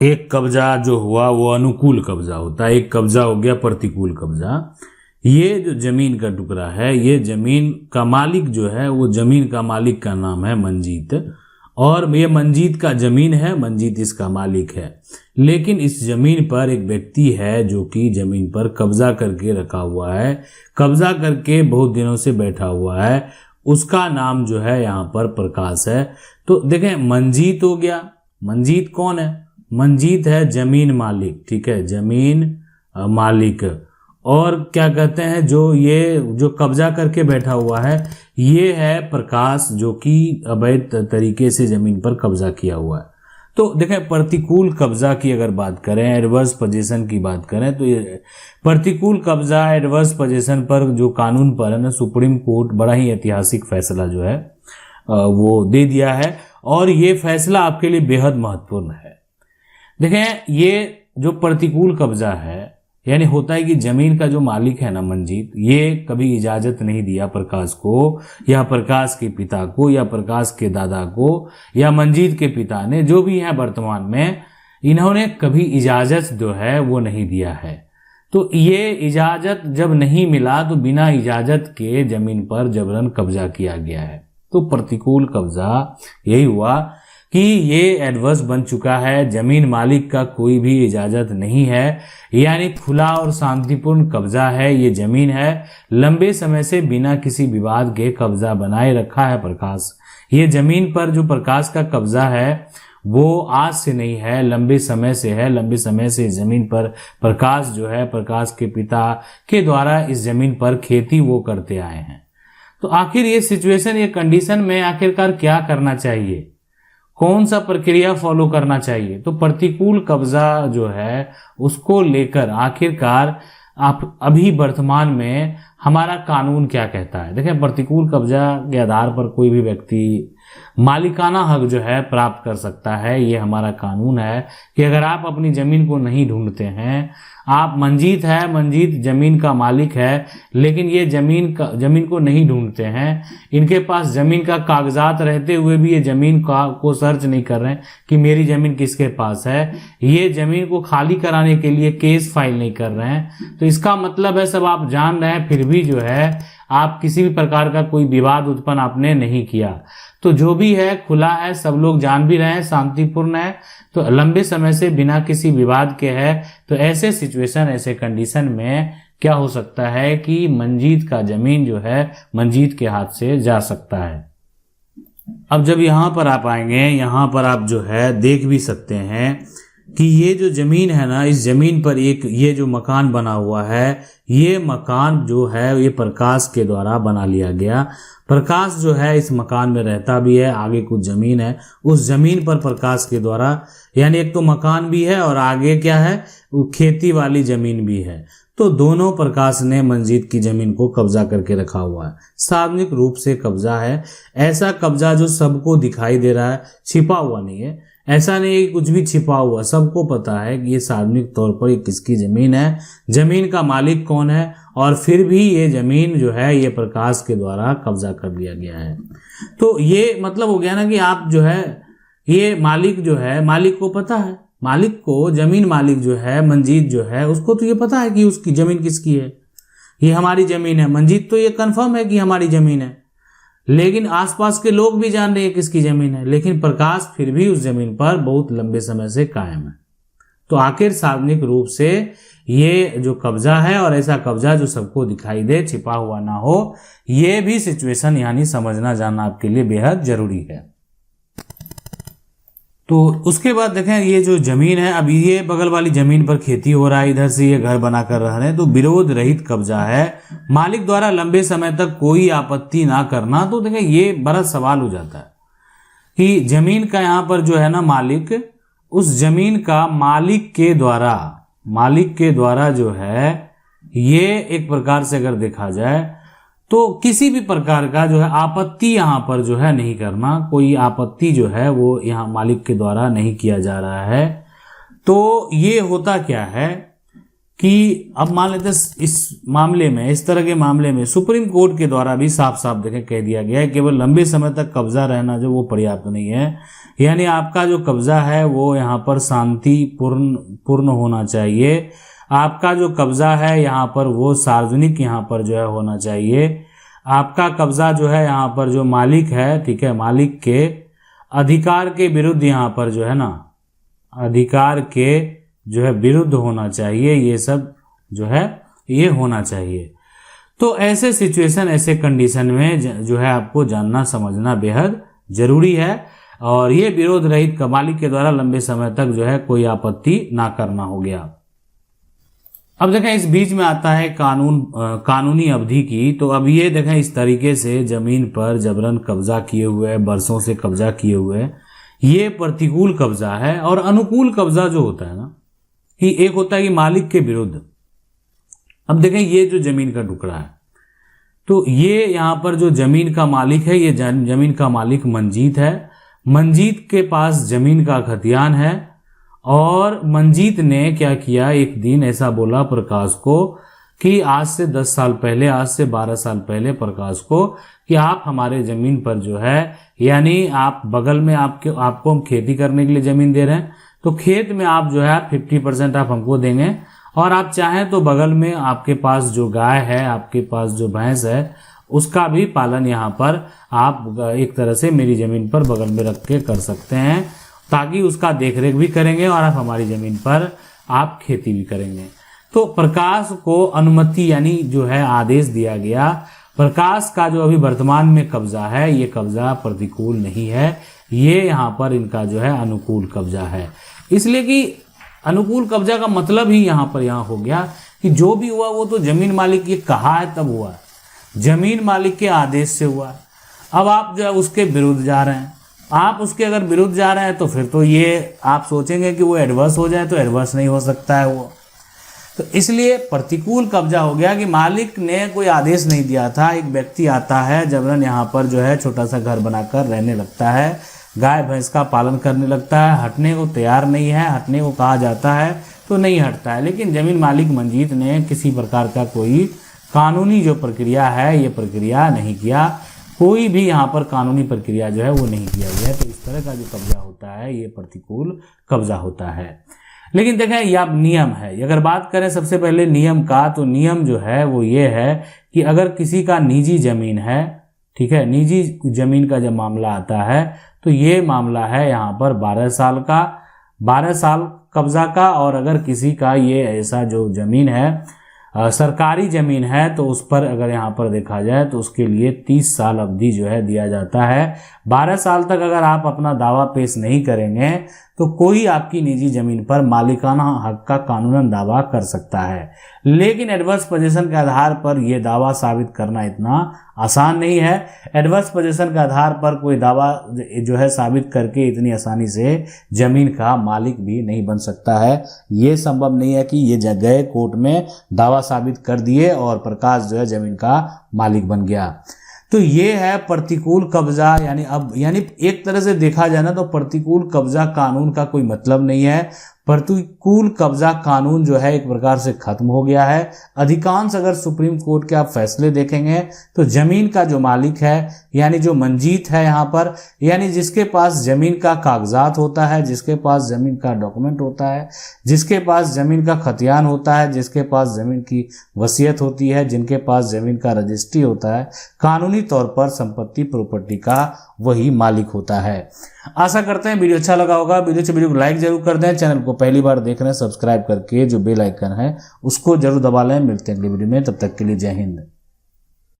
एक कब्जा जो हुआ वो अनुकूल कब्जा होता है, एक कब्जा हो गया प्रतिकूल कब्जा। ये जो जमीन का टुकड़ा है, ये जमीन का मालिक जो है, वो जमीन का मालिक का नाम है मंजीत, और ये मंजीत का जमीन है, मंजीत इसका मालिक है। लेकिन इस जमीन पर एक व्यक्ति है जो कि जमीन पर कब्जा करके रखा हुआ है, कब्जा करके बहुत दिनों से बैठा हुआ है। उसका नाम जो है यहाँ पर प्रकाश है। तो देखें, मंजीत हो गया। मंजीत कौन है? मंजीत है जमीन मालिक, ठीक है, जमीन मालिक। और क्या कहते हैं, जो कब्जा करके बैठा हुआ है, ये है प्रकाश, जो कि अवैध तरीके से जमीन पर कब्जा किया हुआ है। तो देखें, प्रतिकूल कब्जा की अगर बात करें, एडवर्स पोजीशन की बात करें, तो ये प्रतिकूल कब्जा एडवर्स पोजीशन पर जो कानून पर है ना, सुप्रीम कोर्ट बड़ा ही ऐतिहासिक फैसला जो है वो दे दिया है, और ये फैसला आपके लिए बेहद महत्वपूर्ण है। देखें, ये जो प्रतिकूल कब्जा है, यानी होता है कि जमीन का जो मालिक है ना मंजीत, ये कभी इजाजत नहीं दिया प्रकाश को, या प्रकाश के पिता को, या प्रकाश के दादा को, या मंजीत के पिता ने, जो भी है वर्तमान में, इन्होंने कभी इजाजत जो है वो नहीं दिया है। तो ये इजाजत जब नहीं मिला तो बिना इजाजत के जमीन पर जबरन कब्जा किया गया है। तो प्रतिकूल कब्जा यही हुआ कि ये एडवर्स बन चुका है, जमीन मालिक का कोई भी इजाजत नहीं है, यानी खुला और शांतिपूर्ण कब्जा है। ये जमीन है, लंबे समय से बिना किसी विवाद के कब्जा बनाए रखा है प्रकाश। ये जमीन पर जो प्रकाश का कब्जा है वो आज से नहीं है, लंबे समय से है। लंबे समय से इस जमीन पर प्रकाश जो है, प्रकाश के पिता के द्वारा इस जमीन पर खेती वो करते आए हैं। तो आखिर ये सिचुएशन, ये कंडीशन में आखिरकार क्या करना चाहिए, कौन सा प्रक्रिया फॉलो करना चाहिए? तो प्रतिकूल कब्जा जो है उसको लेकर आखिरकार आप अभी वर्तमान में हमारा कानून क्या कहता है? देखें, प्रतिकूल कब्जा के आधार पर कोई भी व्यक्ति मालिकाना हक जो है प्राप्त कर सकता है। ये हमारा कानून है कि अगर आप अपनी जमीन को नहीं ढूंढते हैं, आप मंजीत है, मंजीत जमीन का मालिक है, लेकिन ये जमीन को नहीं ढूंढते हैं, इनके पास जमीन का कागजात रहते हुए भी ये जमीन को सर्च नहीं कर रहे हैं कि मेरी जमीन किसके पास है, ये जमीन को खाली कराने के लिए केस फाइल नहीं कर रहे हैं। तो इसका मतलब है, सब आप जान रहे हैं, फिर भी जो है आप किसी भी प्रकार का कोई विवाद उत्पन्न आपने नहीं किया। तो जो भी है खुला है, सब लोग जान भी रहे हैं, शांतिपूर्ण है, तो लंबे समय से बिना किसी विवाद के है। तो ऐसे सिचुएशन, ऐसे कंडीशन में क्या हो सकता है कि मंजीत का जमीन जो है मंजीत के हाथ से जा सकता है। अब जब यहाँ पर आप आएंगे, यहाँ पर आप जो है देख भी सकते हैं कि ये जो जमीन है ना, इस जमीन पर एक ये जो मकान बना हुआ है, ये मकान जो है ये प्रकाश के द्वारा बना लिया गया। प्रकाश जो है इस मकान में रहता भी है, आगे कुछ जमीन है, उस जमीन पर प्रकाश के द्वारा, यानी एक तो मकान भी है और आगे क्या है, वो खेती वाली जमीन भी है। तो दोनों प्रकाश ने मंजीत की जमीन को कब्जा करके रखा हुआ है, सार्वजनिक रूप से कब्जा है। ऐसा कब्जा जो सबको दिखाई दे रहा है, छिपा हुआ नहीं है, ऐसा नहीं है कि कुछ भी छिपा हुआ, सबको पता है कि ये सार्वजनिक तौर पर ये किसकी जमीन है, जमीन का मालिक कौन है, और फिर भी ये जमीन जो है ये प्रकाश के द्वारा कब्जा कर लिया गया है। तो ये मतलब हो गया ना कि आप जो है, ये मालिक जो है, मालिक को पता है, मालिक को, जमीन मालिक जो है मंजीत जो है, उसको तो ये पता है कि उसकी जमीन किसकी है, ये हमारी जमीन है। मंजीत तो ये कंफर्म है कि हमारी जमीन है, लेकिन आसपास के लोग भी जान रहे हैं किसकी जमीन है, लेकिन प्रकाश फिर भी उस जमीन पर बहुत लंबे समय से कायम है। तो आखिर सार्वजनिक रूप से ये जो कब्जा है, और ऐसा कब्जा जो सबको दिखाई दे, छिपा हुआ ना हो, ये भी सिचुएशन यानी समझना जानना आपके लिए बेहद जरूरी है। तो उसके बाद देखें, ये जो जमीन है, अब ये बगल वाली जमीन पर खेती हो रहा है, इधर से ये घर बना कर रह रहे हैं, तो विरोध रहित कब्जा है, मालिक द्वारा लंबे समय तक कोई आपत्ति ना करना। तो देखें, ये बड़ा सवाल हो जाता है कि जमीन का यहाँ पर जो है ना मालिक, उस जमीन का मालिक के द्वारा जो है, ये एक प्रकार से अगर देखा जाए तो किसी भी प्रकार का जो है आपत्ति यहाँ पर जो है नहीं करना, कोई आपत्ति जो है वो यहाँ मालिक के द्वारा नहीं किया जा रहा है। तो ये होता क्या है कि अब मान लेते हैं इस मामले में, इस तरह के मामले में सुप्रीम कोर्ट के द्वारा भी साफ साफ देखें कह दिया गया है केवल लंबे समय तक कब्जा रहना जो वो पर्याप्त नहीं है। यानी आपका जो कब्जा है वो यहाँ पर शांति पूर्ण होना चाहिए। आपका जो कब्जा है यहाँ पर वो सार्वजनिक यहाँ पर जो है होना चाहिए। आपका कब्जा जो है यहाँ पर जो मालिक है, ठीक है, मालिक के अधिकार के विरुद्ध यहाँ पर जो है ना, अधिकार के जो है विरुद्ध होना चाहिए। ये सब जो है ये होना चाहिए। तो ऐसे सिचुएशन, ऐसे कंडीशन में जो है आपको जानना समझना बेहद जरूरी है। और ये विरोध रहित मालिक के द्वारा लंबे समय तक जो है कोई आपत्ति ना करना हो गया। अब देखें इस बीच में आता है कानूनी अवधि की। तो अब ये देखें इस तरीके से जमीन पर जबरन कब्जा किए हुए, बरसों से कब्जा किए हुए, ये प्रतिकूल कब्जा है। और अनुकूल कब्जा जो होता है ना, कि एक होता है कि मालिक के विरुद्ध। अब देखें ये जो जमीन का टुकड़ा है, तो ये यहाँ पर जो जमीन का मालिक है, ये जमीन का मालिक मंजीत है। मंजीत के पास जमीन का खतियान है और मंजीत ने क्या किया, एक दिन ऐसा बोला प्रकाश को कि आज से 10 साल पहले, आज से 12 साल पहले प्रकाश को कि आप हमारे जमीन पर जो है, यानी आप बगल में आपको हम खेती करने के लिए जमीन दे रहे हैं, तो खेत में आप जो है 50% आप हमको देंगे और आप चाहें तो बगल में आपके पास जो गाय है, आपके पास जो भैंस है, उसका भी पालन यहाँ पर आप एक तरह से मेरी जमीन पर बगल में रख के कर सकते हैं, ताकि उसका देखरेख भी करेंगे और आप हमारी जमीन पर आप खेती भी करेंगे। तो प्रकाश को अनुमति यानी जो है आदेश दिया गया। प्रकाश का जो अभी वर्तमान में कब्जा है, ये कब्जा प्रतिकूल नहीं है, ये यहाँ पर इनका जो है अनुकूल कब्जा है। इसलिए कि अनुकूल कब्जा का मतलब ही यहाँ हो गया कि जो भी हुआ वो तो जमीन मालिक ये कहा है तब हुआ है, जमीन मालिक के आदेश से हुआ है। अब आप जो है उसके विरुद्ध जा रहे हैं। आप उसके अगर विरुद्ध जा रहे हैं तो फिर तो ये आप सोचेंगे कि वो एडवर्स हो जाए, तो एडवर्स नहीं हो सकता है वो। तो इसलिए प्रतिकूल कब्जा हो गया कि मालिक ने कोई आदेश नहीं दिया था। एक व्यक्ति आता है जबरन यहाँ पर जो है छोटा सा घर बनाकर रहने लगता है, गाय भैंस का पालन करने लगता है, हटने को तैयार नहीं है, हटने को कहा जाता है तो नहीं हटता है। लेकिन जमीन मालिक मंजीत ने किसी प्रकार का कोई कानूनी जो प्रक्रिया है, ये प्रक्रिया नहीं किया, कोई भी यहाँ पर कानूनी प्रक्रिया जो है वो नहीं किया गया। तो इस तरह का जो कब्जा होता है ये प्रतिकूल कब्जा होता है। लेकिन देखें यह नियम है। अगर बात करें सबसे पहले नियम का, तो नियम जो है वो ये है कि अगर किसी का निजी जमीन है, ठीक है, निजी जमीन का जब मामला आता है तो ये मामला है यहाँ पर 12 साल का, 12 साल कब्जा का। और अगर किसी का ये ऐसा जो जमीन है सरकारी जमीन है, तो उस पर अगर यहाँ पर देखा जाए तो उसके लिए 30 साल अवधि जो है दिया जाता है। 12 साल तक अगर आप अपना दावा पेश नहीं करेंगे तो कोई आपकी निजी जमीन पर मालिकाना हक का कानूनन दावा कर सकता है। लेकिन एडवर्स पोजीशन के आधार पर यह दावा साबित करना इतना आसान नहीं है। एडवर्स पोजीशन के आधार पर कोई दावा जो है साबित करके इतनी आसानी से जमीन का मालिक भी नहीं बन सकता है। ये संभव नहीं है कि ये जगह कोर्ट में दावा साबित कर दिए और प्रकाश जो है जमीन का मालिक बन गया। तो ये है प्रतिकूल कब्जा। यानी एक तरह से देखा जाए ना तो प्रतिकूल कब्जा कानून का कोई मतलब नहीं है। प्रतिकूल कब्जा कानून जो है एक प्रकार से खत्म हो गया है। अधिकांश अगर सुप्रीम कोर्ट के आप फैसले देखेंगे तो जमीन का जो मालिक है यानी जो मंजीत है यहाँ पर, यानी जिसके पास जमीन का कागजात होता है, जिसके पास जमीन का डॉक्यूमेंट होता है, जिसके पास जमीन का खतियान होता है, जिसके पास जमीन की वसीयत होती है, जिनके पास जमीन का रजिस्ट्री होता है, कानूनी तौर पर संपत्ति प्रॉपर्टी का वही मालिक होता है। आशा करते हैं वीडियो अच्छा लगा होगा। वीडियो को लाइक जरूर कर दें। चैनल को पहली बार देख रहे हैं सब्सक्राइब करके जो बेल आइकन है उसको जरूर दबा लें। मिलते हैं अगली वीडियो में, तब तक के लिए जय हिंद।